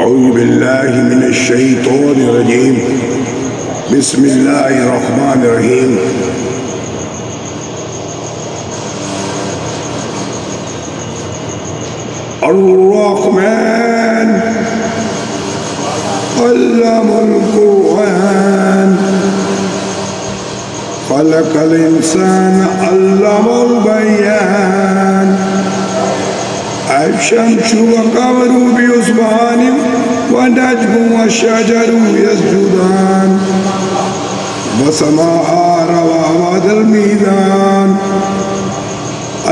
अऊज़ु बिल्लाहि मिनश शैतानिर रजीम। बिस्मिल्लाहिर रहमानिर रहीम। अर्रहमान अल्लमल कुरआन खलक़ल इंसान अल्लमल बयान। अश-शम्सु वल-क़मरु बिहुस्बान वन-नज्मु वश-शजरु यस्जुदान वस-समाअ रफ़अहाल मीज़ान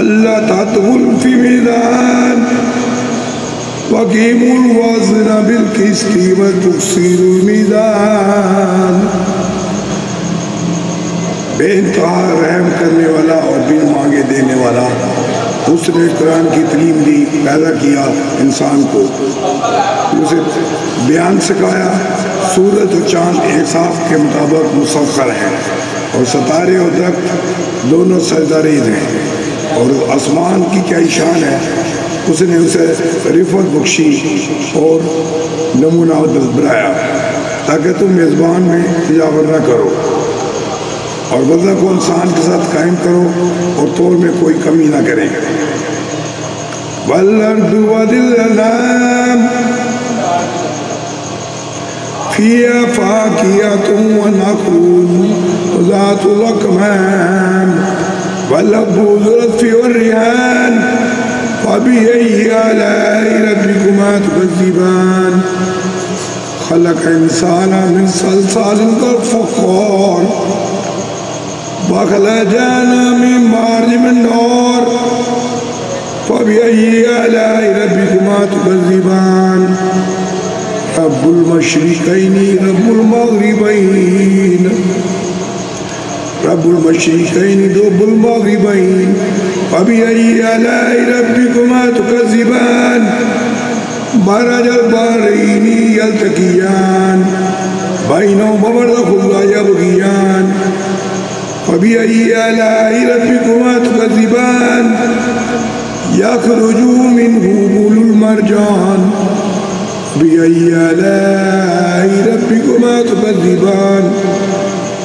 अल्ला तत्ग़ुल फ़िल-मीज़ान वक़ीमुल वज़्न बिल-क़िस्ति वतुक़्सिरुल मीज़ान। बेइंतहा रहम करने वाला और बिन मांगे देने वाला उसने कुरान की तालीम दी, पैदा किया इंसान को, उसे बयान सिखाया। सूरज और चाँद एक साथ के मुताबिक मुसख्खर हैं और सितारे और दरख्त दोनों सजदारेज़ हैं। और आसमान की क्या शान है, उसने उसे रिफ़त बख्शी और नमूना बनाया ताकि तुम मेज़बान में तजावुज़ न करो और वज़न को इंसान के साथ कायम करो और तौल में कोई कमी ना करें। वल-अर्दु वज़िल-अनाम फ़ीहा फ़ाकिहतुन व-नख़्लुन ज़ातुल अकमाम वल-हब्बु ज़ुल-अस्फ़ि वर-रिहान फ़बि-अय्यि आलाइ रब्बिकुमा तुकज़्ज़िबान। ख़लक़ल इंसाना मिन सलसालिन कल-फ़ख़्ख़ार वख़लक़ल जान्ना मिन मारिज मिन नार फ़बि-अय्यि आलाइ रब्बिकुमा तुकज़्ज़िबान। रब्बुल मशरिक़ैनि रब्बुल मग़रिबैन रब्बुल मशरिक़ैनि रब्बुल मग़रिबैन फ़बि-अय्यि आलाइ रब्बिकुमा तुकज़्ज़िबान। मरजल बहरैनि यल्तक़ियान बैनहुमा बरज़ख़ुन ला यबग़ियान फ़बि-अय्यि आलाइ रब्बिकुमा तुकज़्ज़िबान। यख़रुजु मिन्हु बुलुल मरजान फ़बि-अय्यि आलाइ रब्बिकुमा तुकज़्ज़िबान।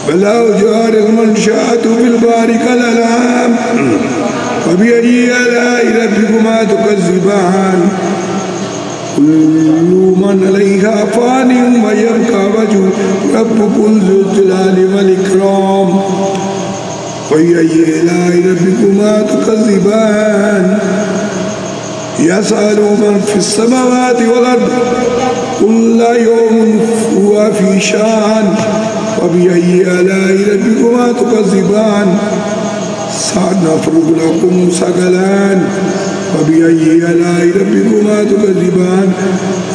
वलहु जारिल मनशाअतु फ़िल बहरि कल-अनआम फ़बि-अय्यि आलाइ रब्बिकुमा तुकज़्ज़िबान। कुल्लु मन अलैहा फ़ानिन व यबक़ा वजहु रब्बिकुल ज़ुल जलालि वल इकराम फ़बि-अय्यि आलाइ रब्बिकुमा तुकज़्ज़िबान। यसअलु मन फ़िस समावाति वल अर्द कुल्लु यौमिन हुवा फ़ी शान फ़बि-अय्यि आलाइ रब्बिकुमा तुकज़्ज़िबान। सनफ़्रुग़ु लकुम सक़लान फ़बि-अय्यि आलाइ रब्बिकुमा तुकज़्ज़िबान।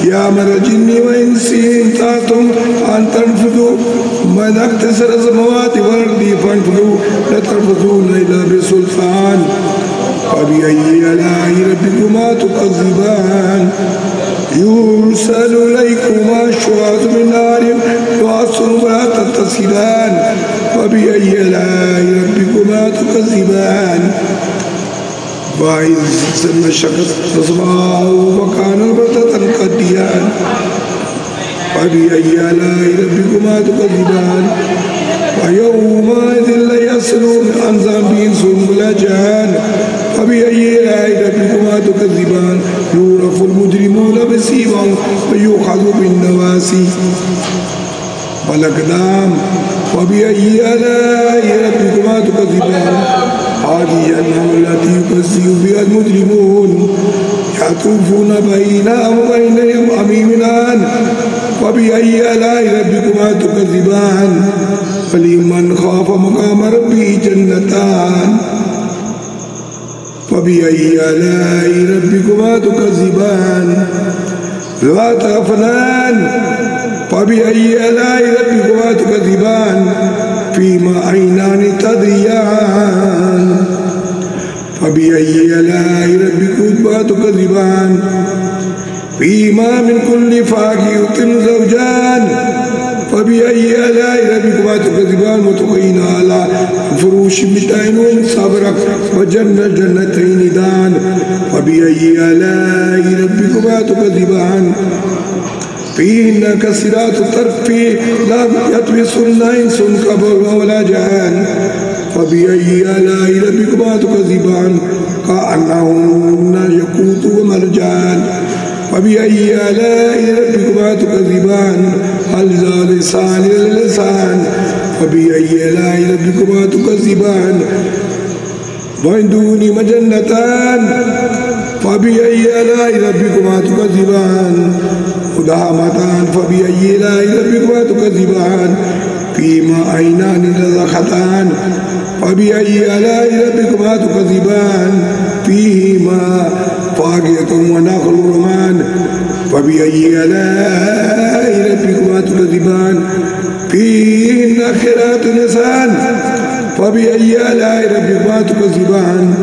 या मअशरल जिन्नि वल इंसि इन इस्तताअ्तुम अन तनफ़ुज़ू मिन अक़्तारिस समावाति वल अर्दि फ़न्फ़ुज़ू ला तनफ़ुज़ूना इल्ला बिसुल्तान फ़बि-अय्यि आलाइ रब्बिकुमा तुकज़्ज़िबान। युरसलु इलैकुमा शुवाज़ मिन नारिन तुवासिरुन व ला तत्तसिलान फ़बि-अय्यि आलाइ रब्बिकुमा तुकज़्ज़िबान। वइज़ नशक़त अस्माउ व कानत बरदतन क़दियान फ़बि-अय्यि आलाइ रब्बिकुमा तुकज़्ज़िबान। वयौमइज़िन ला यस्अलु अन ज़म्बिहिम इंसुन वला जान फ़बि-अय्यि आलाइ रब्बिकुमा तुकज़्ज़िबान। युअरफ़ुल मुजरिमूना बिसीमाहुम व युख़ज़ु बिन-नवासी वल अक़दाम फ़बि-अय्यि आलाइ रब्बिकुमा तुकज़्ज़िबान। हाज़िहि अन-नअमु अल्लती युकज़्ज़िबु बिहाल मुजरिमून यतूफ़ूना बैनहा व बैन हमीमिन आन फ़बि-अय्यि आलाइ रब्बिकुमा तुकज़्ज़िबान। वलिमन ख़ाफ़ मक़ाम रब्बिही जन्नतान फ़बि-अय्यि आलाइ रब्बिकुमा तुकज़्ज़िबान। ज़ाता अफ़नान फ़बि-अय्यि आलाइ रब्बिकुमा तुकज़्ज़िबान। फ़ीमा ऐनानि तज़रियान फ़बि-अय्यि आलाइ रब्बिकुमा तुकज़्ज़िबान। फ़ीमा मिन कुल्लि फ़ाकिहतिन ज़ौजान फ़बि فبأي آلاء ربكما تكذبان متقين على فروش متعين صبرك جنتين دان فبأي آلاء ربكما تكذبان فيهن كسرات الطرف لا يطمثهن إنس قبل ولا جان فبأي آلاء ربكما تكذبان كأنهن الياقوت ومرجان فبأي آلاء ربكما تكذبان هل ذا لسان للسان فبأي آلاء ربكما تكذبان ومن دون مجنتان فبأي آلاء ربكما تكذبان مدهامتان فبأي آلاء ربكما تكذبان فيما عينان نضختان فبأي آلاء ربكما تكذبان فيهما فاكهة ونخل رمان فبأي آلاء ربكما تكذبان فيهن خيرات نسان فبأي آلاء ربكما تكذبان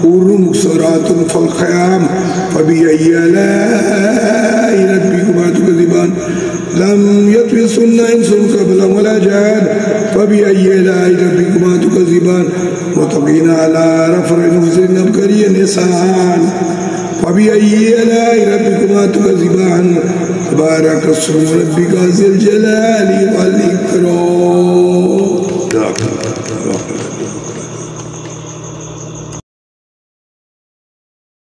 حور مقصرات في الخيام فبأي آلاء ربكما تكذبان لم يطمثهن إنس قبلهم ولا جان فبأي آلاء ربكما تكذبان متقين على رفرف خضر أبقري نسان فبأي آلاء ربكما تكذبان تبارك اسم ربك ذي الجلال والإكرام.